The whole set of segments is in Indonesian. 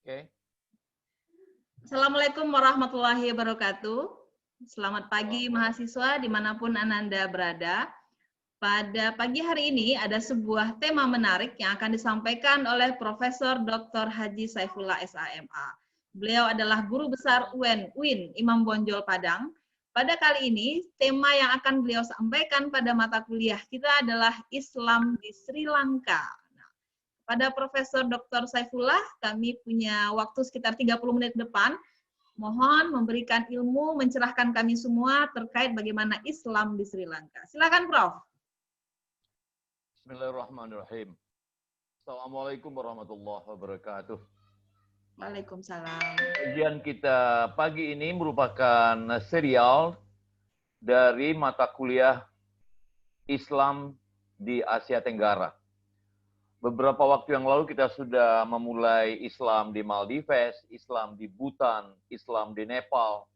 Oke. Assalamualaikum warahmatullahi wabarakatuh. Selamat pagi mahasiswa dimanapun Ananda berada. Pada pagi hari ini ada sebuah tema menarik yang akan disampaikan oleh Profesor Dr. Haji Saifullah SAMA. Beliau adalah Guru Besar UIN Imam Bonjol Padang. Pada kali ini, tema yang akan beliau sampaikan pada mata kuliah kita adalah Islam di Sri Lanka. Pada Profesor Dr. Saifullah, kami punya waktu sekitar 30 menit ke depan. Mohon memberikan ilmu, mencerahkan kami semua terkait bagaimana Islam di Sri Lanka. Silakan, Prof. Bismillahirrahmanirrahim. Assalamualaikum warahmatullahi wabarakatuh. Waalaikumsalam. Kajian kita pagi ini merupakan serial dari mata kuliah Islam di Asia Tenggara. Beberapa waktu yang lalu kita sudah memulai Islam di Maldives, Islam di Bhutan, Islam di Nepal,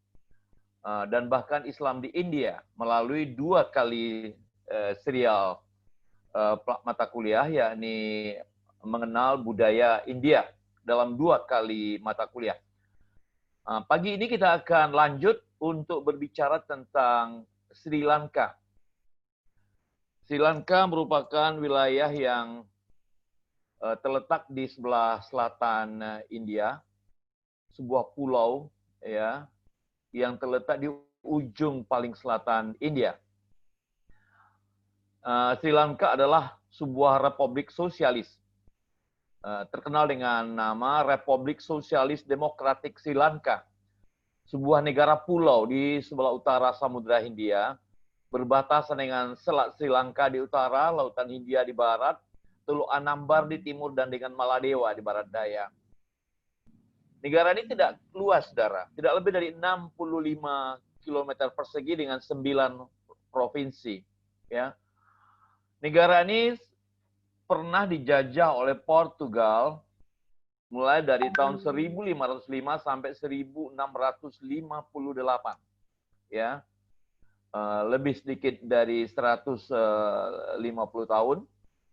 dan bahkan Islam di India melalui 2 kali serial mata kuliah, yakni mengenal budaya India dalam 2 kali mata kuliah. Pagi ini kita akan lanjut untuk berbicara tentang Sri Lanka. Sri Lanka merupakan wilayah yang terletak di sebelah selatan India, sebuah pulau ya yang terletak di ujung paling selatan India. Sri Lanka adalah sebuah republik sosialis, terkenal dengan nama Republik Sosialis Demokratik Sri Lanka, sebuah negara pulau di sebelah utara Samudra Hindia, berbatasan dengan Selat Sri Lanka di utara, Lautan Hindia di barat, Teluk Anambar di timur, dan dengan Maladewa di barat daya. Negara ini tidak luas, saudara. Tidak lebih dari 65 km persegi dengan 9 provinsi. Ya. Negara ini pernah dijajah oleh Portugal mulai dari tahun 1505 sampai 1658. Ya. Lebih sedikit dari 150 tahun.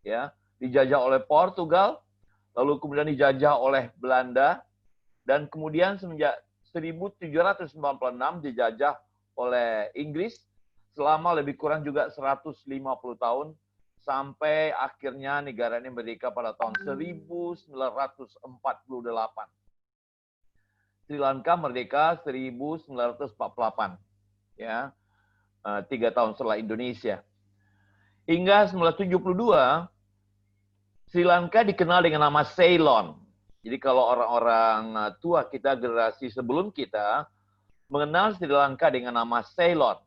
Ya. Dijajah oleh Portugal, lalu kemudian dijajah oleh Belanda, dan kemudian semenjak 1796 dijajah oleh Inggris selama lebih kurang juga 150 tahun, sampai akhirnya negara ini merdeka pada tahun 1948. Sri Lanka merdeka 1948, ya, 3 tahun setelah Indonesia. Hingga 1972, Sri Lanka dikenal dengan nama Ceylon. Jadi kalau orang-orang tua kita, generasi sebelum kita, mengenal Sri Lanka dengan nama Ceylon.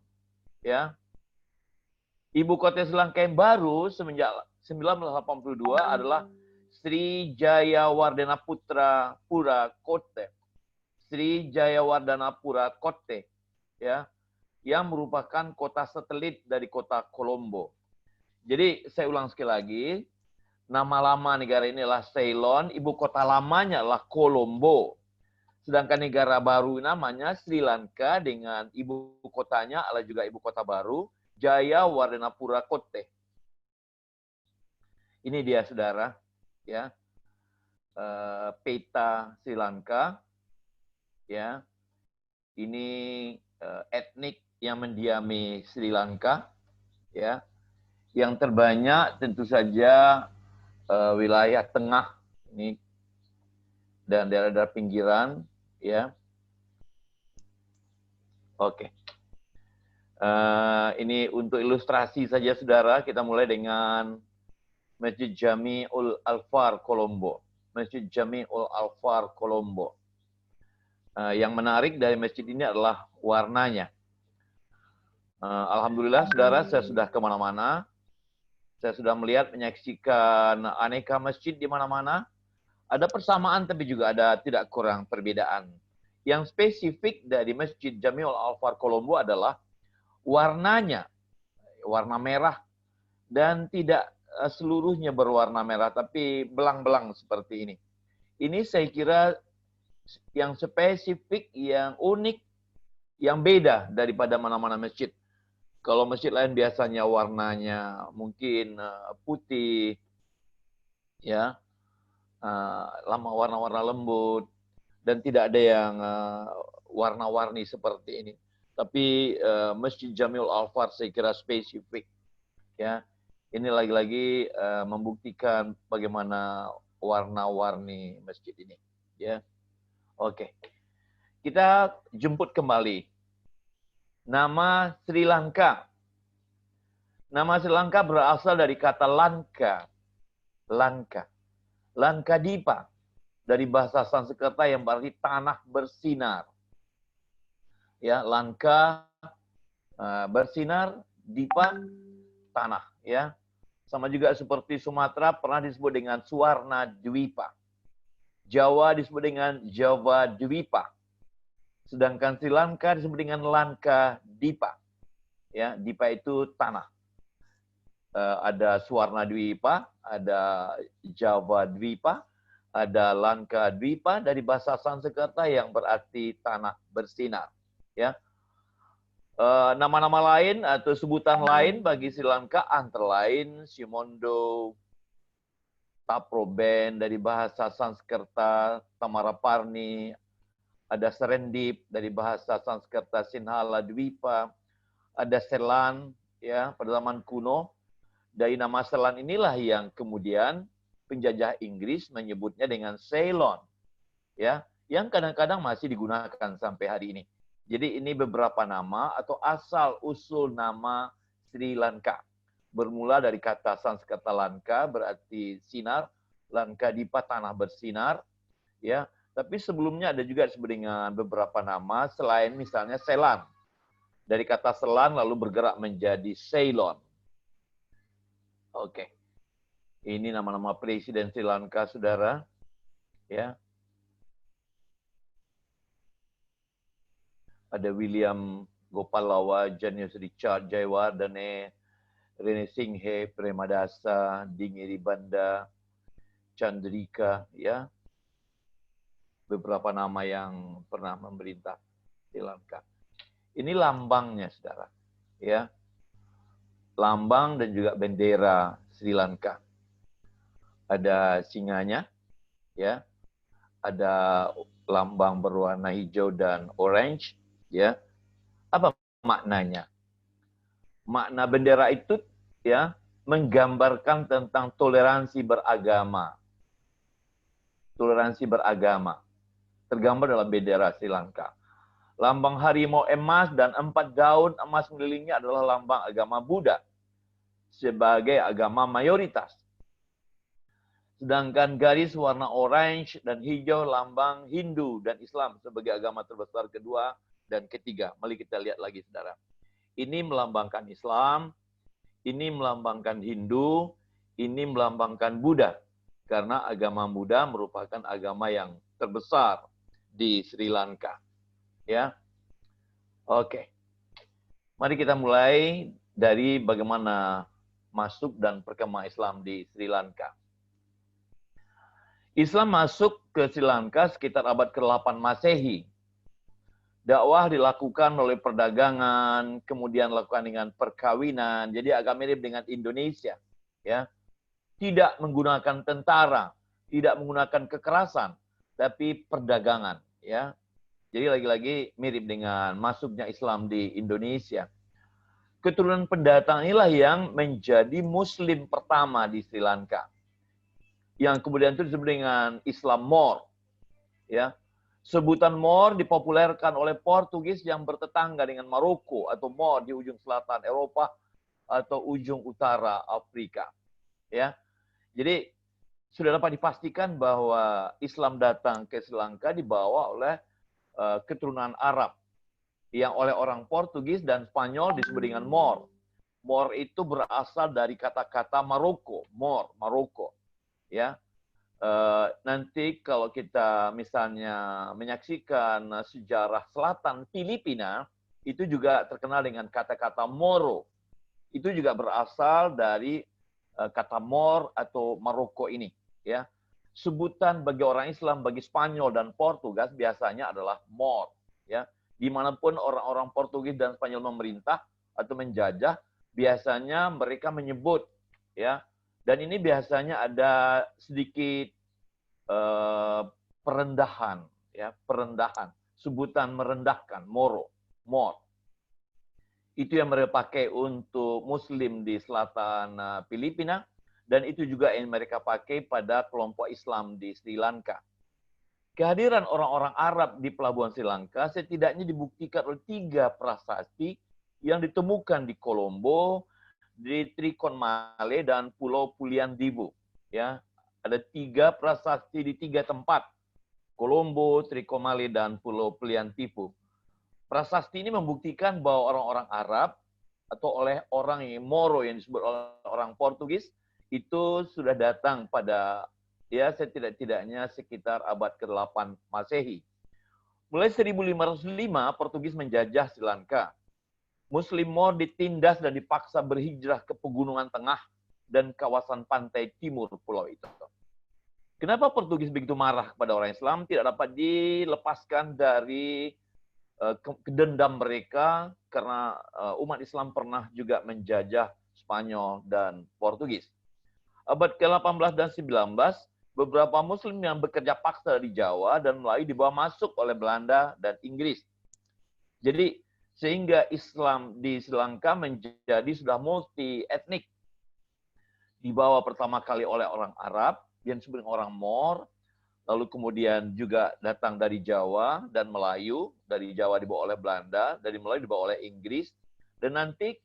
Ya. Ibu kota Sri Lanka yang baru semenjak 1982 adalah Sri Jayawardena Pura Kotte. Sri Jayawardena Kotte. Ya, yang merupakan kota satelit dari kota Colombo. Jadi saya ulang sekali lagi, nama lama negara ini adalah Ceylon, ibu kota lamanya adalah Colombo. Sedangkan negara baru namanya Sri Lanka dengan ibu kotanya adalah juga ibu kota baru, Jayawardena Kotte. Ini dia, saudara, ya, peta Sri Lanka, ya. Ini etnik yang mendiami Sri Lanka, ya. Yang terbanyak tentu saja wilayah tengah ini dan daerah-daerah pinggiran, ya. Oke. Ini untuk ilustrasi saja, saudara. Kita mulai dengan Masjid Jami'ul Alfar Colombo. Masjid Jami'ul Alfar Colombo. Yang menarik dari masjid ini adalah warnanya. Alhamdulillah, saudara, saya sudah kemana-mana. Saya sudah melihat, menyaksikan aneka masjid di mana-mana. Ada persamaan, tapi juga ada tidak kurang perbedaan. Yang spesifik dari Masjid Jami'ul Alfar Colombo adalah warnanya, warna merah, dan tidak seluruhnya berwarna merah, tapi belang-belang seperti ini. Ini saya kira yang spesifik, yang unik, yang beda daripada mana-mana masjid. Kalau masjid lain biasanya warnanya mungkin putih, ya, warna-warna lembut, dan tidak ada yang warna-warni seperti ini. Tapi Masjid Jamiul Al-Fard saya kira spesifik, ya. Ini lagi-lagi membuktikan bagaimana warna-warni masjid ini, ya. Oke. Kita jemput kembali nama Sri Lanka. Nama Sri Lanka berasal dari kata Lanka. Lanka. Lanka Dipa. Dari bahasa Sanskerta yang berarti tanah bersinar. Ya, Lanka bersinar, Dipa tanah, ya. Sama juga seperti Sumatera pernah disebut dengan Suwarna Dwipa. Jawa disebut dengan Jawa Dwipa. Sedangkan Sri Lanka disebut dengan Lanka Dipa. Ya, Dipa itu tanah. Ada Suwarna Dwipa, ada Jawa Dwipa, ada Lanka Dwipa dari bahasa Sanskerta yang berarti tanah bersinar. Ya, nama-nama lain atau sebutan lain bagi Sri Lanka antara lain Simondo, Taproben dari bahasa Sanskerta, Tamaraparni, ada Serendip dari bahasa Sanskerta Sinhala Dwipa, ada Selan ya pada zaman kuno. Dari nama Selan inilah yang kemudian penjajah Inggris menyebutnya dengan Ceylon, ya, yang kadang-kadang masih digunakan sampai hari ini. Jadi ini beberapa nama atau asal-usul nama Sri Lanka. Bermula dari kata Sanskerta Lanka berarti sinar, Lanka Dipa tanah bersinar, ya. Tapi sebelumnya ada juga disebut dengan beberapa nama selain misalnya Selan. Dari kata Selan lalu bergerak menjadi Ceylon. Oke. Ini nama-nama presiden Sri Lanka, Saudara. Ya. Ada William Gopalawa, Janius Richard Jayawardene, Rene Singhe, Premadasa, Dingiri Banda, Chandrika, ya. Beberapa nama yang pernah memerintah Sri Lanka. Ini lambangnya, Saudara. Ya. Lambang dan juga bendera Sri Lanka. Ada singanya, ya. Ada lambang berwarna hijau dan orange, ya. Apa maknanya? Makna bendera itu ya menggambarkan tentang toleransi beragama. Toleransi beragama tergambar dalam bendera Sri Lanka. Lambang harimau emas dan 4 daun emas mengelilingnya adalah lambang agama Buddha sebagai agama mayoritas. Sedangkan garis warna orange dan hijau lambang Hindu dan Islam sebagai agama terbesar kedua dan ketiga. Mari kita lihat lagi, Saudara. Ini melambangkan Islam, ini melambangkan Hindu, ini melambangkan Buddha. Karena agama Buddha merupakan agama yang terbesar di Sri Lanka. Ya. Oke. Mari kita mulai dari bagaimana masuk dan perkembangan Islam di Sri Lanka. Islam masuk ke Sri Lanka sekitar abad ke-8 Masehi. Dakwah dilakukan oleh perdagangan, kemudian dilakukan dengan perkawinan. Jadi agak mirip dengan Indonesia, ya. Tidak menggunakan tentara, tidak menggunakan kekerasan, tapi perdagangan, ya. Jadi lagi-lagi mirip dengan masuknya Islam di Indonesia. Keturunan pendatang inilah yang menjadi Muslim pertama di Sri Lanka. Yang kemudian itu disebut dengan Islam Moor, ya. Sebutan Moor dipopulerkan oleh Portugis yang bertetangga dengan Maroko atau Moor di ujung selatan Eropa atau ujung utara Afrika. Ya, jadi sudah dapat dipastikan bahwa Islam datang ke Sri Lanka dibawa oleh keturunan Arab yang oleh orang Portugis dan Spanyol disebut dengan Moor. Moor itu berasal dari kata-kata Maroko, Moor, Maroko. Ya. Nanti kalau kita misalnya menyaksikan sejarah selatan Filipina, itu juga terkenal dengan kata-kata Moro. Itu juga berasal dari kata Moor atau Maroko ini. Ya. Sebutan bagi orang Islam, bagi Spanyol dan Portugis biasanya adalah Moor. Ya. Dimanapun orang-orang Portugis dan Spanyol memerintah atau menjajah, biasanya mereka menyebut, ya. Dan ini biasanya ada sedikit perendahan, ya, perendahan, sebutan merendahkan, moro, mor. Itu yang mereka pakai untuk Muslim di selatan Filipina, dan itu juga yang mereka pakai pada kelompok Islam di Sri Lanka. Kehadiran orang-orang Arab di pelabuhan Sri Lanka setidaknya dibuktikan oleh 3 prasasti yang ditemukan di Colombo, di Trincomalee, dan Pulau Pulian Dibu. Ya, ada 3 prasasti di 3 tempat, Colombo, Trincomalee, dan Pulau Pulian Dibu. Prasasti ini membuktikan bahwa orang-orang Arab atau oleh orang yang Moro yang disebut oleh orang Portugis itu sudah datang pada ya setidak-tidaknya sekitar abad ke-8 Masehi. Mulai 1505 Portugis menjajah Sri Lanka. Muslim Moro ditindas dan dipaksa berhijrah ke pegunungan tengah dan kawasan pantai timur pulau itu. Kenapa Portugis begitu marah kepada orang Islam? Tidak dapat dilepaskan dari kedendam mereka karena umat Islam pernah juga menjajah Spanyol dan Portugis. Abad ke-18 dan 19, beberapa Muslim yang bekerja paksa di Jawa dan Melayu dibawa masuk oleh Belanda dan Inggris. Jadi sehingga Islam di Sri Lanka menjadi sudah multi etnik. Dibawa pertama kali oleh orang Arab yang disebut orang Mor, lalu kemudian juga datang dari Jawa dan Melayu. Dari Jawa dibawa oleh Belanda, dari Melayu dibawa oleh Inggris. Dan nanti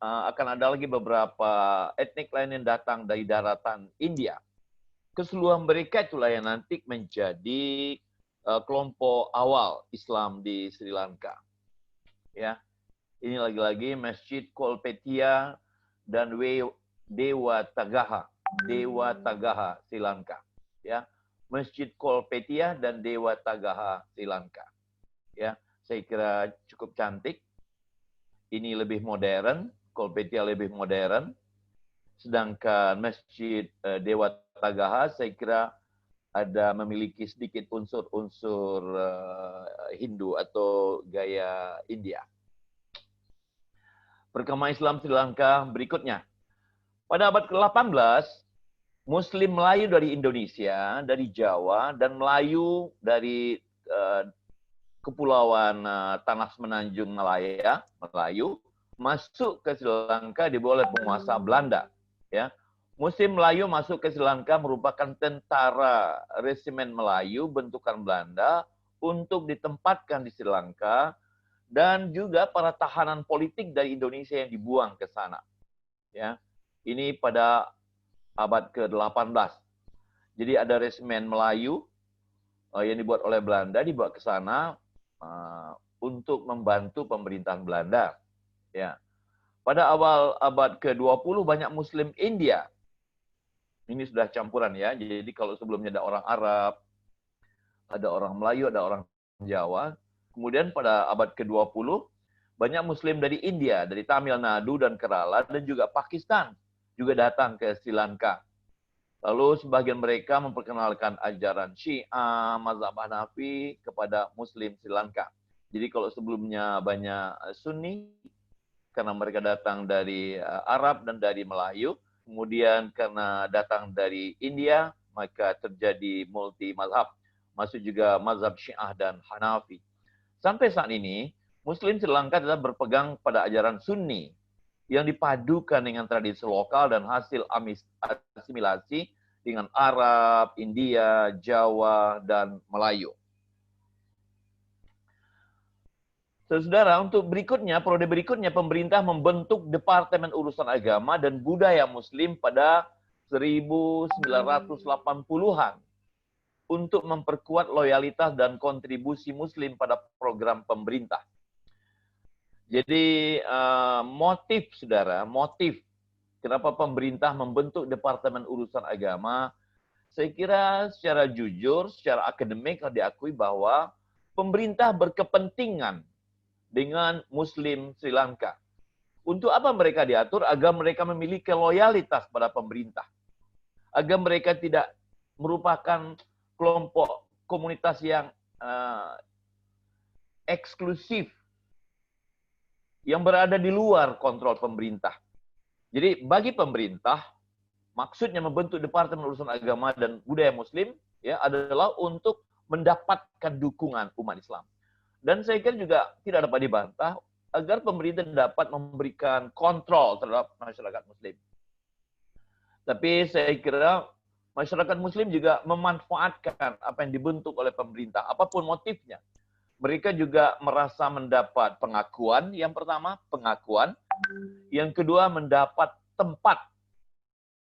akan ada lagi beberapa etnik lain yang datang dari daratan India. Keseluruhan mereka itulah yang nanti menjadi kelompok awal Islam di Sri Lanka. Ya, ini lagi-lagi Masjid Kolpetia dan Dewa Tagaha Sri Lanka. Ya. Masjid Kolpetia dan Dewa Tagaha Sri Lanka. Ya, saya kira cukup cantik. Ini lebih modern, Kolpetia lebih modern. Sedangkan Masjid Dewa Tagaha saya kira ada memiliki sedikit unsur-unsur Hindu atau gaya India. Perkembangan Islam Sri Lanka berikutnya. Pada abad ke-18, Muslim Melayu dari Indonesia, dari Jawa, dan Melayu dari Kepulauan Tanah Semenanjung Malaya, Melayu, masuk ke Sri Lanka dibawa oleh penguasa Belanda. Ya. Muslim Melayu masuk ke Sri Lanka merupakan tentara resimen Melayu bentukan Belanda untuk ditempatkan di Sri Lanka, dan juga para tahanan politik dari Indonesia yang dibuang ke sana. Ya. Ini pada abad ke-18. Jadi ada resimen Melayu yang dibuat oleh Belanda, dibawa ke sana untuk membantu pemerintahan Belanda. Ya. Pada awal abad ke-20 banyak Muslim India. Ini sudah campuran ya. Jadi kalau sebelumnya ada orang Arab, ada orang Melayu, ada orang Jawa. Kemudian pada abad ke-20 banyak Muslim dari India, dari Tamil Nadu dan Kerala, dan juga Pakistan juga datang ke Sri Lanka. Lalu sebagian mereka memperkenalkan ajaran Syiah, mazhab Hanafi kepada Muslim Sri Lanka. Jadi kalau sebelumnya banyak Sunni, karena mereka datang dari Arab dan dari Melayu, kemudian karena datang dari India, maka terjadi multi mazhab. Masuk juga mazhab Syiah dan Hanafi. Sampai saat ini, Muslim Sri Lanka tetap berpegang pada ajaran Sunni, yang dipadukan dengan tradisi lokal dan hasil asimilasi dengan Arab, India, Jawa, dan Melayu. Saudara, untuk berikutnya, periode berikutnya, pemerintah membentuk Departemen Urusan Agama dan Budaya Muslim pada 1980-an untuk memperkuat loyalitas dan kontribusi Muslim pada program pemerintah. Jadi motif, saudara, motif kenapa pemerintah membentuk Departemen Urusan Agama, saya kira secara jujur, secara akademik harus diakui bahwa pemerintah berkepentingan dengan Muslim Sri Lanka. Untuk apa mereka diatur? Agar mereka memiliki loyalitas pada pemerintah. Agar mereka tidak merupakan kelompok komunitas yang eksklusif, yang berada di luar kontrol pemerintah. Jadi bagi pemerintah, maksudnya membentuk Departemen Urusan Agama dan Budaya Muslim ya adalah untuk mendapatkan dukungan umat Islam. Dan saya kira juga tidak dapat dibantah agar pemerintah dapat memberikan kontrol terhadap masyarakat Muslim. Tapi saya kira masyarakat Muslim juga memanfaatkan apa yang dibentuk oleh pemerintah, apapun motifnya. Mereka juga merasa mendapat pengakuan, yang pertama pengakuan, yang kedua mendapat tempat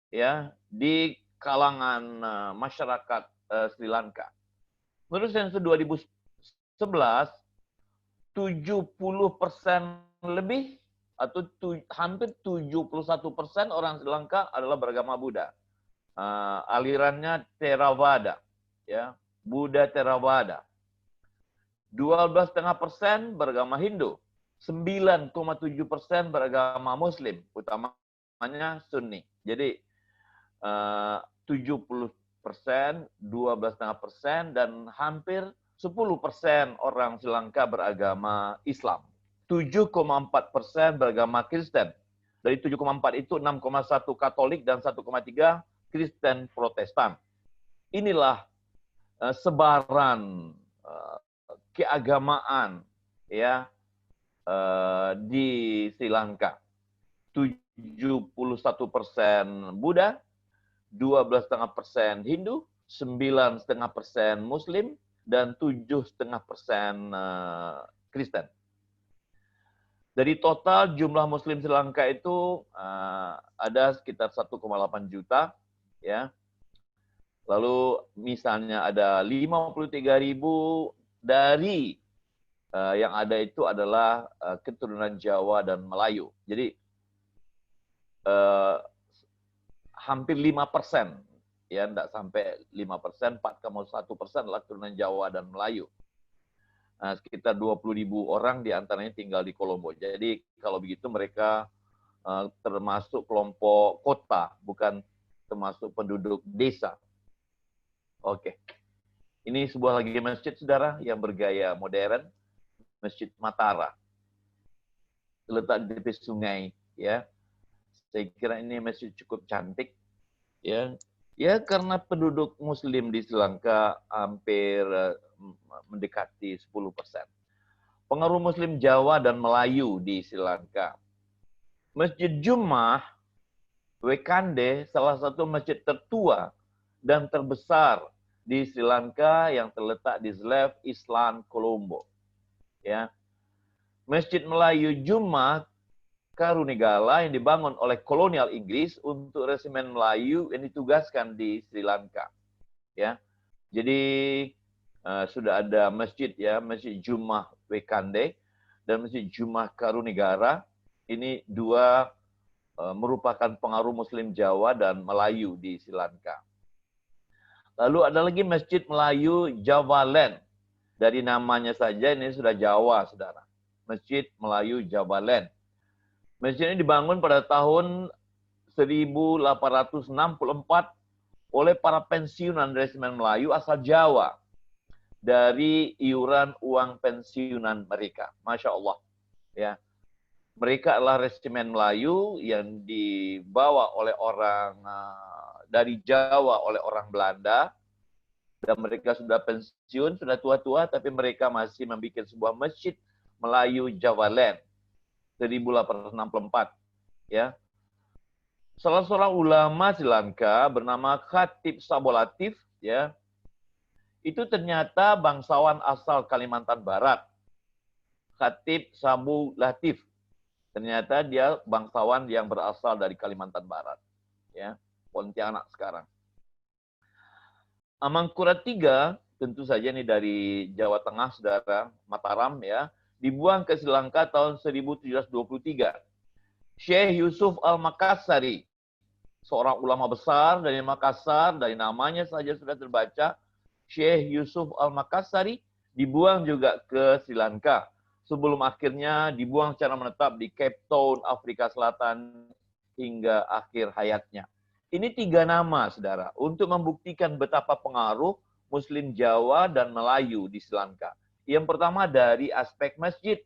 ya di kalangan masyarakat Sri Lanka. Menurut sensus 2011, 70% lebih atau hampir 71% orang Sri Lanka adalah beragama Buddha. Alirannya Theravada, ya, Buddha Theravada. 12,5% beragama Hindu. 9,7% beragama Muslim, utamanya Sunni. Jadi 70%, 12,5%, dan hampir 10% orang Sri Lanka beragama Islam. 7,4% beragama Kristen. Dari 7,4 itu 6,1 Katolik dan 1,3 Kristen Protestan. Inilah sebaran keagamaan ya di Sri Lanka. 71% Buddha, 12,5% Hindu, 9,5% Muslim, dan 7,5% Kristen. Dari total jumlah Muslim Sri Lanka itu ada sekitar 1,8 juta, ya. Lalu misalnya ada 53.000 dari yang ada itu adalah keturunan Jawa dan Melayu. Jadi hampir 5%, ya, tidak sampai 5%, 4,1% adalah keturunan Jawa dan Melayu. Sekitar 20.000 orang diantaranya tinggal di Kolombo. Jadi kalau begitu mereka termasuk kelompok kota, bukan termasuk penduduk desa. Oke. Ini sebuah lagi masjid, saudara, yang bergaya modern, Masjid Matara. Terletak di tepi sungai, ya. Saya kira ini masjid cukup cantik, ya. Ya, karena penduduk Muslim di Sri Lanka hampir mendekati 10%. Pengaruh Muslim Jawa dan Melayu di Sri Lanka. Masjid Jummah Wekande, salah satu masjid tertua dan terbesar di Sri Lanka yang terletak di Zlev Island, Colombo. Ya. Masjid Melayu Jummah Karunegala yang dibangun oleh kolonial Inggris untuk resimen Melayu yang ditugaskan di Sri Lanka. Ya. Jadi sudah ada masjid, ya, Masjid Jummah Wekande dan Masjid Jummah Karunegara. Ini dua merupakan pengaruh Muslim Jawa dan Melayu di Sri Lanka. Lalu ada lagi Masjid Melayu Javaland. Dari namanya saja ini sudah Jawa, saudara. Masjid Melayu Javaland. Masjid ini dibangun pada tahun 1864 oleh para pensiunan resimen Melayu asal Jawa dari iuran uang pensiunan mereka. Masya Allah. Ya. Mereka adalah resimen Melayu yang dibawa oleh orang dari Jawa oleh orang Belanda. Dan mereka sudah pensiun, sudah tua-tua, tapi mereka masih membuat sebuah masjid Melayu Javaland. 1864, ya. Salah seorang ulama Sri Lanka bernama Khatib Sabolatif, ya, itu ternyata bangsawan asal Kalimantan Barat. Khatib Sabolatif, ternyata dia bangsawan yang berasal dari Kalimantan Barat, ya, Pontianak sekarang. Amangkurat III, tentu saja ini dari Jawa Tengah, saudara, Mataram, ya, dibuang ke Sri Lanka tahun 1723. Syekh Yusuf Al-Makassari, seorang ulama besar dari Makassar, dari namanya saja sudah terbaca, Syekh Yusuf Al-Makassari dibuang juga ke Sri Lanka, sebelum akhirnya dibuang secara menetap di Cape Town, Afrika Selatan, hingga akhir hayatnya. Ini 3 nama, saudara, untuk membuktikan betapa pengaruh Muslim Jawa dan Melayu di Sri Lanka. Yang pertama dari aspek masjid.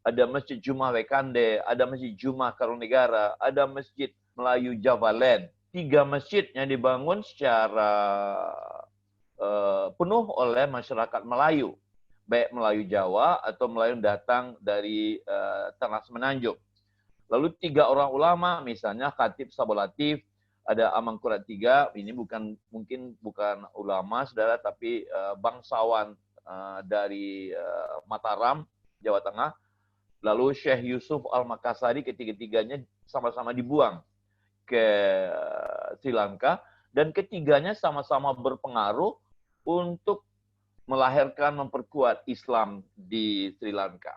Ada Masjid Jummah Wekande, ada Masjid Jummah Karunegara, ada Masjid Melayu Javaland. 3 masjid yang dibangun secara penuh oleh masyarakat Melayu, baik Melayu Jawa atau Melayu yang datang dari Tanah Semenanjung. Lalu 3 orang ulama, misalnya Khatib Sabolatif, ada Amangkurat III, ini mungkin bukan ulama, saudara, tapi bangsawan dari Mataram, Jawa Tengah. Lalu Syekh Yusuf Al-Makassari, ketiga-tiganya sama-sama dibuang ke Sri Lanka, dan ketiganya sama-sama berpengaruh untuk melahirkan, memperkuat Islam di Sri Lanka.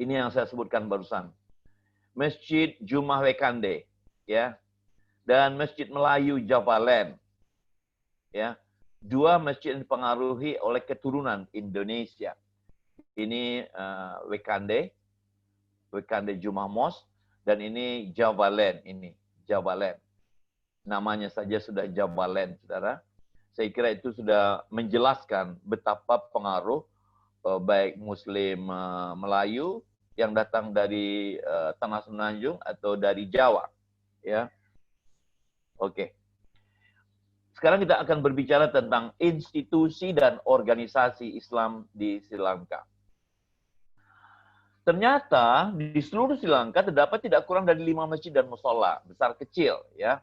Ini yang saya sebutkan barusan. Masjid Jumah Wekande, ya, dan Masjid Melayu Javaland, ya, 2 masjid yang dipengaruhi oleh keturunan Indonesia. Ini Wekande Jumah Mosque, dan ini Javaland, Namanya saja sudah Javaland, saudara. Saya kira itu sudah menjelaskan betapa pengaruh baik Muslim Melayu yang datang dari Tanah Semenanjung atau dari Jawa, ya. Oke. Sekarang kita akan berbicara tentang institusi dan organisasi Islam di Sri Lanka. Ternyata di seluruh Sri Lanka terdapat tidak kurang dari 5 masjid dan mushola, besar kecil, ya.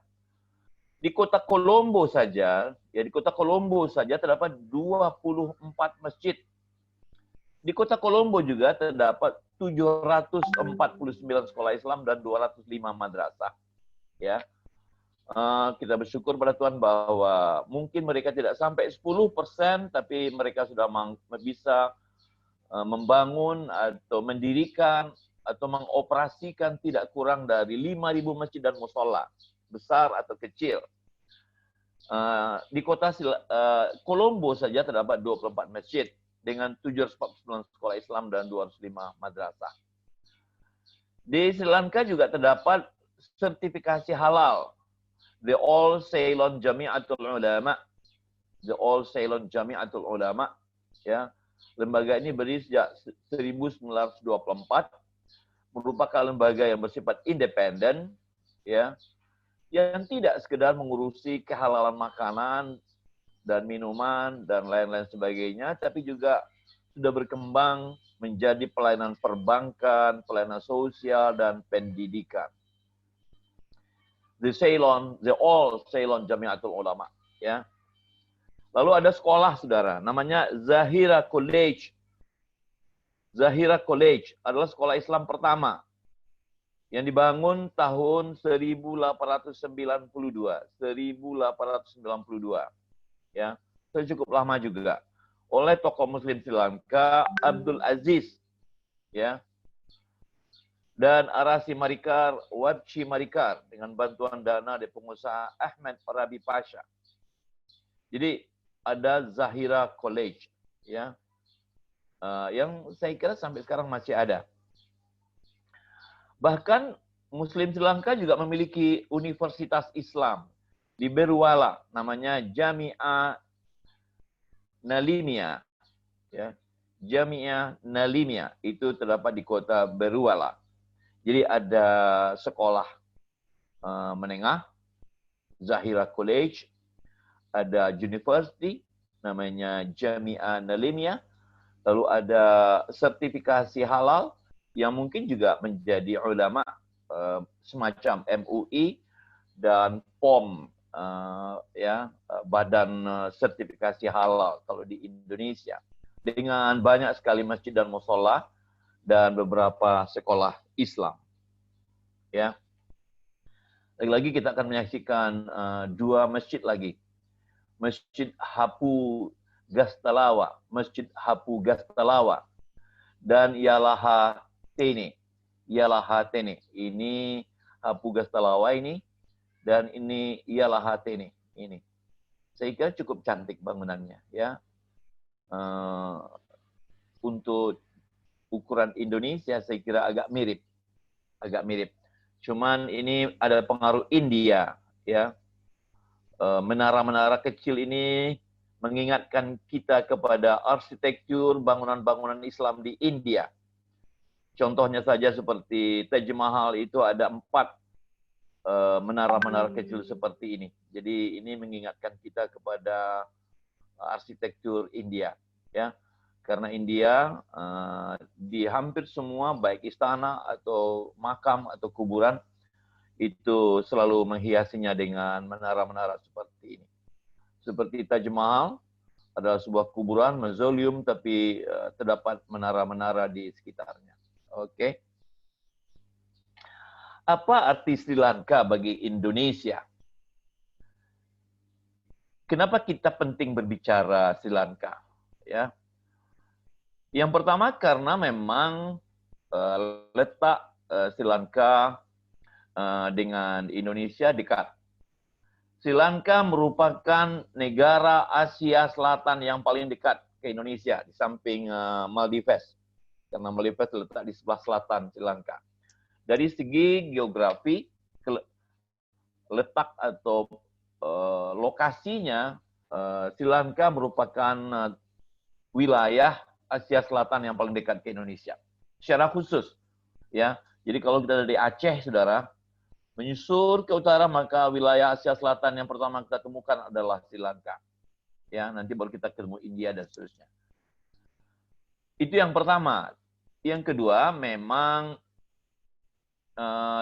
Di kota Colombo saja, terdapat 24 masjid. Di kota Colombo juga terdapat 749 sekolah Islam dan 205 madrasah. Ya, kita bersyukur pada Tuhan bahwa mungkin mereka tidak sampai 10%, tapi mereka sudah bisa membangun atau mendirikan atau mengoperasikan tidak kurang dari 5.000 masjid dan mushola, besar atau kecil. Di kota Colombo saja terdapat 24 masjid dengan 749 sekolah Islam dan 205 madrasah. Di Sri Lanka juga terdapat sertifikasi halal, The All Ceylon Jami'atul Ulama, ya. Lembaga ini berdiri sejak 1924, merupakan lembaga yang bersifat independen, ya, yang tidak sekedar mengurusi kehalalan makanan dan minuman dan lain-lain sebagainya, tapi juga sudah berkembang menjadi pelayanan perbankan, pelayanan sosial, dan pendidikan. The All Ceylon Jami'atul Ulama, ya. Lalu ada sekolah, saudara, namanya Zahira College. Zahira College adalah sekolah Islam pertama yang dibangun tahun 1892. Ya, itu cukup lama juga. Oleh tokoh Muslim Sri Lanka, Abdul Aziz, ya, dan Arasi Marikar, Wabchi Marikar, dengan bantuan dana dari pengusaha Ahmed Rabi Pasha. Jadi ada Zahira College, ya, yang saya kira sampai sekarang masih ada. Bahkan Muslim Sri Lanka juga memiliki universitas Islam di Beruala, namanya Jami'ah Nalimia, ya. Jami'ah Nalimia itu terdapat di kota Beruala. Jadi ada sekolah menengah, Zahira College, ada university namanya Jami'ah Nalimia, lalu ada sertifikasi halal yang mungkin juga menjadi ulama semacam MUI dan POM, ya, badan sertifikasi halal kalau di Indonesia, dengan banyak sekali masjid dan mushola dan beberapa sekolah Islam, ya. Lagi-lagi kita akan menyaksikan 2 masjid lagi, Masjid Hapu Gastalawa, dan Yalaha Tene. Ini Hapu Gastalawa ini, dan ini Yalaha Tene ini. Saya kira cukup cantik bangunannya, ya. Untuk ukuran Indonesia saya kira agak mirip. Cuman ini ada pengaruh India, ya. Menara-menara kecil ini mengingatkan kita kepada arsitektur bangunan-bangunan Islam di India. Contohnya saja seperti Taj Mahal itu ada 4 menara-menara kecil seperti ini Jadi ini mengingatkan kita kepada arsitektur India, ya. Karena India di hampir semua baik istana atau makam atau kuburan itu selalu menghiasinya dengan menara-menara seperti ini. Seperti Taj Mahal adalah sebuah kuburan mausoleum tapi terdapat menara-menara di sekitarnya. Oke. Apa arti Sri Lanka bagi Indonesia? Kenapa kita penting berbicara Sri Lanka? Ya. Yang pertama karena memang letak Sri Lanka dengan Indonesia dekat. Sri Lanka merupakan negara Asia Selatan yang paling dekat ke Indonesia di samping Maldives. Karena Maldives terletak di sebelah selatan Sri Lanka. Dari segi geografi, letak atau lokasinya, Sri Lanka merupakan wilayah Asia Selatan yang paling dekat ke Indonesia. Secara khusus, ya. Jadi kalau kita dari Aceh, saudara, menyusur ke utara, maka wilayah Asia Selatan yang pertama kita temukan adalah Sri Lanka. Ya, nanti baru kita ketemu India dan seterusnya. Itu yang pertama. Yang kedua, memang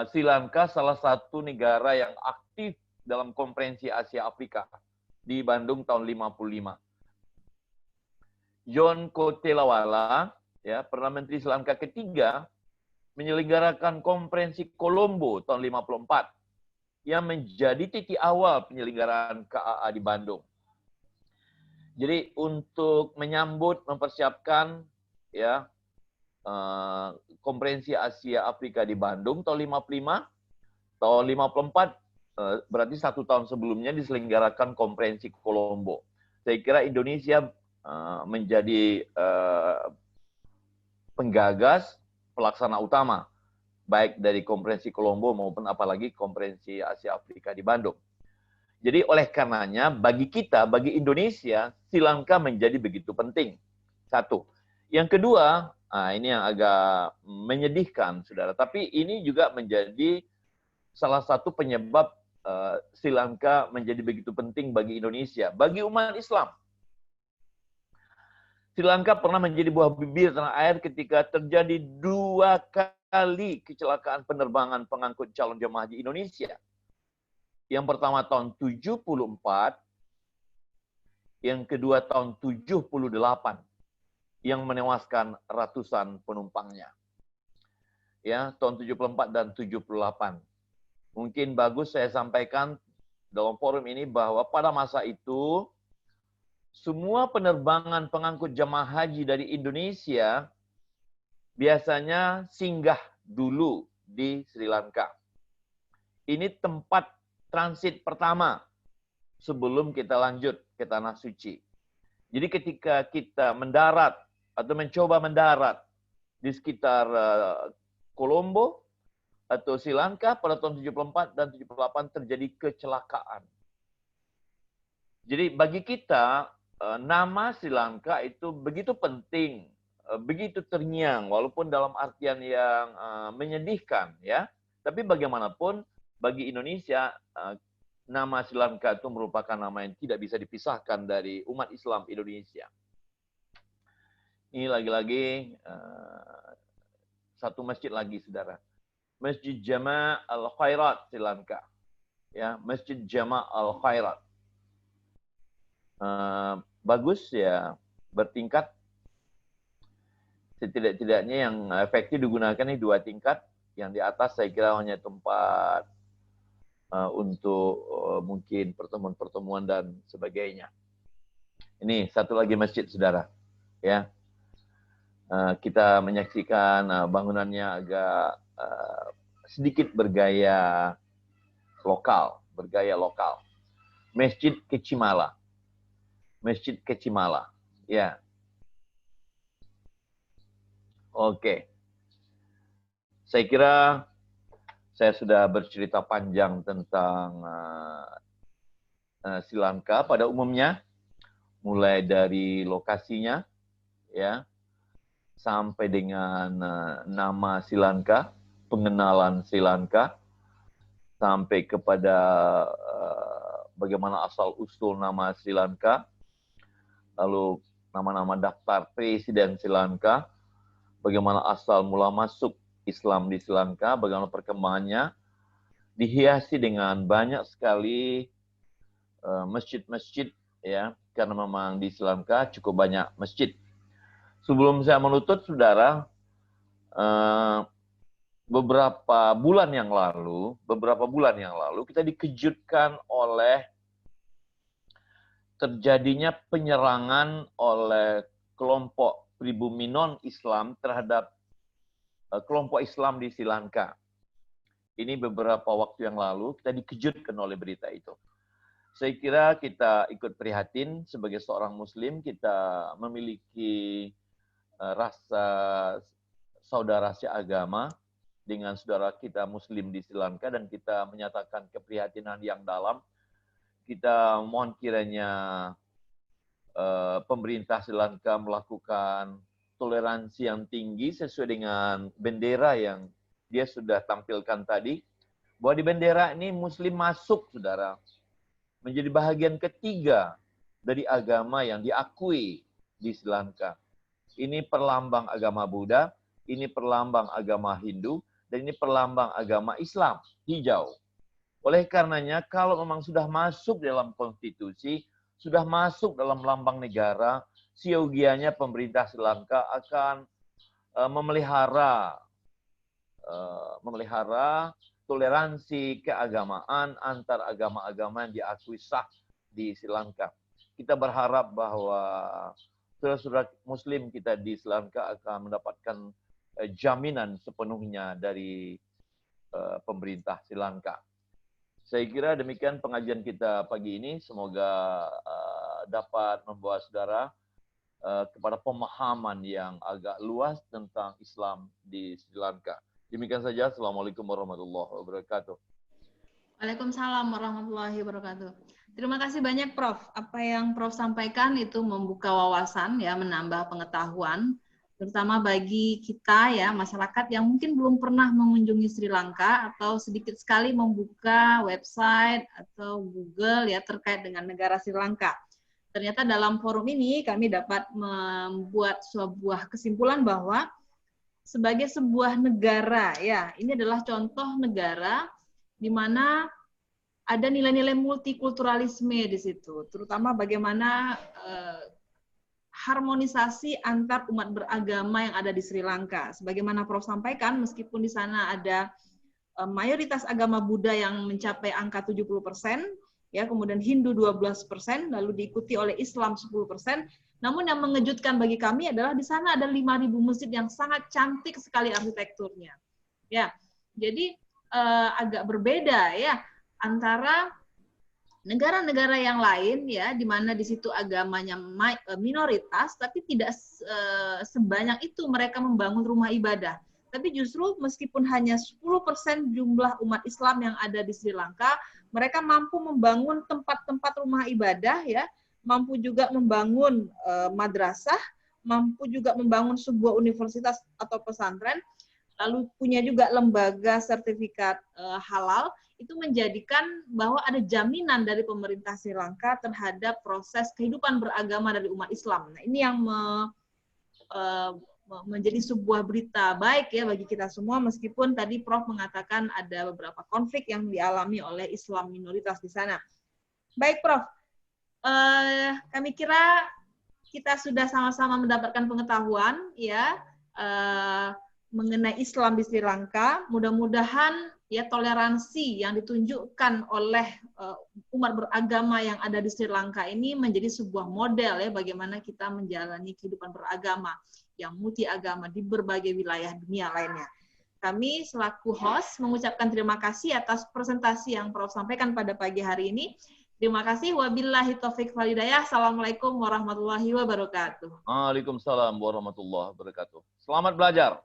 Sri Lanka salah satu negara yang aktif dalam Konferensi Asia Afrika di Bandung tahun 55. John Kotelawala, ya, Perdana Menteri Sri Lanka ketiga, menyelenggarakan Konferensi Kolombo tahun 54 yang menjadi titik awal penyelenggaraan KAA di Bandung. Jadi untuk menyambut, mempersiapkan ya Konferensi Asia Afrika di Bandung tahun 55, tahun 54 berarti 1 tahun sebelumnya diselenggarakan Konferensi Kolombo. Saya kira Indonesia menjadi penggagas, pelaksana utama baik dari Konferensi Kolombo maupun apalagi Konferensi Asia Afrika di Bandung. Jadi oleh karenanya bagi kita, bagi Indonesia, Sri Lanka menjadi begitu penting. Satu. Yang kedua, ini yang agak menyedihkan, saudara. Tapi ini juga menjadi salah satu penyebab Sri Lanka menjadi begitu penting bagi Indonesia, bagi umat Islam. Sri Lanka pernah menjadi buah bibir tanah air ketika terjadi 2 kali kecelakaan penerbangan pengangkut calon jemaah haji Indonesia. Yang pertama tahun 74, yang kedua tahun 78, yang menewaskan ratusan penumpangnya. Ya, tahun 74 dan 78. Mungkin bagus saya sampaikan dalam forum ini bahwa pada masa itu semua penerbangan pengangkut jemaah haji dari Indonesia biasanya singgah dulu di Sri Lanka. Ini tempat transit pertama sebelum kita lanjut ke Tanah Suci. Jadi ketika kita mendarat atau mencoba mendarat di sekitar Kolombo atau Sri Lanka pada tahun 74 dan 78 terjadi kecelakaan. Jadi bagi kita nama Sri Lanka itu begitu penting, begitu terngiang, walaupun dalam artian yang menyedihkan, ya. Tapi bagaimanapun bagi Indonesia nama Sri Lanka itu merupakan nama yang tidak bisa dipisahkan dari umat Islam Indonesia. Ini lagi-lagi satu masjid lagi, saudara. Masjid Jama' Al-Khairat Sri Lanka. Ya, Masjid Jama' Al-Khairat. Bagus ya, bertingkat. Setidak-tidaknya yang efektif digunakan ini 2 tingkat. Yang di atas saya kira hanya tempat untuk mungkin pertemuan-pertemuan dan sebagainya. Ini satu lagi masjid, saudara. Ya, kita menyaksikan bangunannya agak sedikit bergaya lokal. Masjid Kecimala. Masjid Kecimala. Ya. Oke. Saya kira saya sudah bercerita panjang tentang Sri Lanka pada umumnya, mulai dari lokasinya, ya, sampai dengan nama Sri Lanka, pengenalan Sri Lanka, sampai kepada bagaimana asal-usul nama Sri Lanka, lalu nama-nama daftar presiden Sri Lanka, bagaimana asal mula masuk Islam di Sri Lanka, bagaimana perkembangannya, dihiasi dengan banyak sekali masjid-masjid, ya, karena memang di Sri Lanka cukup banyak masjid. Sebelum saya menutup, saudara, beberapa bulan yang lalu kita dikejutkan oleh terjadinya penyerangan oleh kelompok pribumi non-Islam terhadap kelompok Islam di Sri Lanka. Ini beberapa waktu yang lalu kita dikejutkan oleh berita itu. Saya kira kita ikut prihatin sebagai seorang Muslim, kita memiliki rasa saudara seagama dengan saudara kita Muslim di Sri Lanka, dan kita menyatakan keprihatinan yang dalam. Kita mohon kiranya pemerintah Sri Lanka melakukan toleransi yang tinggi sesuai dengan bendera yang dia sudah tampilkan tadi, bahwa di bendera ini Muslim masuk, saudara, menjadi bahagian ketiga dari agama yang diakui di Sri Lanka. Ini perlambang agama Buddha, ini perlambang agama Hindu, dan ini perlambang agama Islam, hijau. Oleh karenanya, kalau memang sudah masuk dalam konstitusi, sudah masuk dalam lambang negara, siogianya pemerintah Sri Lanka akan memelihara toleransi keagamaan antar agama-agama yang diakui sah di Sri Lanka. Kita berharap bahwa saudara-saudara Muslim kita di Sri Lanka akan mendapatkan jaminan sepenuhnya dari pemerintah Sri Lanka. Saya kira demikian pengajian kita pagi ini. Semoga dapat membawa saudara kepada pemahaman yang agak luas tentang Islam di Sri Lanka. Demikian saja. Assalamualaikum warahmatullahi wabarakatuh. Waalaikumsalam warahmatullahi wabarakatuh. Terima kasih banyak, Prof. Apa yang Prof sampaikan itu membuka wawasan, ya, menambah pengetahuan, terutama bagi kita, ya, masyarakat yang mungkin belum pernah mengunjungi Sri Lanka atau sedikit sekali membuka website atau Google, ya, terkait dengan negara Sri Lanka. Ternyata dalam forum ini kami dapat membuat sebuah kesimpulan bahwa sebagai sebuah negara, ya, ini adalah contoh negara di mana ada nilai-nilai multikulturalisme di situ, terutama bagaimana harmonisasi antar umat beragama yang ada di Sri Lanka. Sebagaimana Prof sampaikan, meskipun di sana ada mayoritas agama Buddha yang mencapai angka 70%, ya, kemudian Hindu 12%, lalu diikuti oleh Islam 10%, namun yang mengejutkan bagi kami adalah di sana ada 5.000 masjid yang sangat cantik sekali arsitekturnya. Ya, jadi agak berbeda, ya, antara negara-negara yang lain, ya, di mana di situ agamanya minoritas, tapi tidak sebanyak itu mereka membangun rumah ibadah. Tapi justru meskipun hanya 10% jumlah umat Islam yang ada di Sri Lanka, mereka mampu membangun tempat-tempat rumah ibadah, ya, mampu juga membangun madrasah, mampu juga membangun sebuah universitas atau pesantren, lalu punya juga lembaga sertifikat halal. Itu menjadikan bahwa ada jaminan dari pemerintah Sri Lanka terhadap proses kehidupan beragama dari umat Islam. Nah, ini yang menjadi sebuah berita baik, ya, bagi kita semua, meskipun tadi Prof mengatakan ada beberapa konflik yang dialami oleh Islam minoritas di sana. Baik, Prof. Kami kira kita sudah sama-sama mendapatkan pengetahuan, ya, mengenai Islam di Sri Lanka. Mudah-mudahan, ya, toleransi yang ditunjukkan oleh umat beragama yang ada di Sri Lanka ini menjadi sebuah model, ya, bagaimana kita menjalani kehidupan beragama yang multi agama di berbagai wilayah dunia lainnya. Kami selaku host mengucapkan terima kasih atas presentasi yang Prof sampaikan pada pagi hari ini. Terima kasih. Wabillahi taufiq wal hidayah. Assalamualaikum warahmatullahi wabarakatuh. Waalaikumsalam warahmatullahi wabarakatuh. Selamat belajar.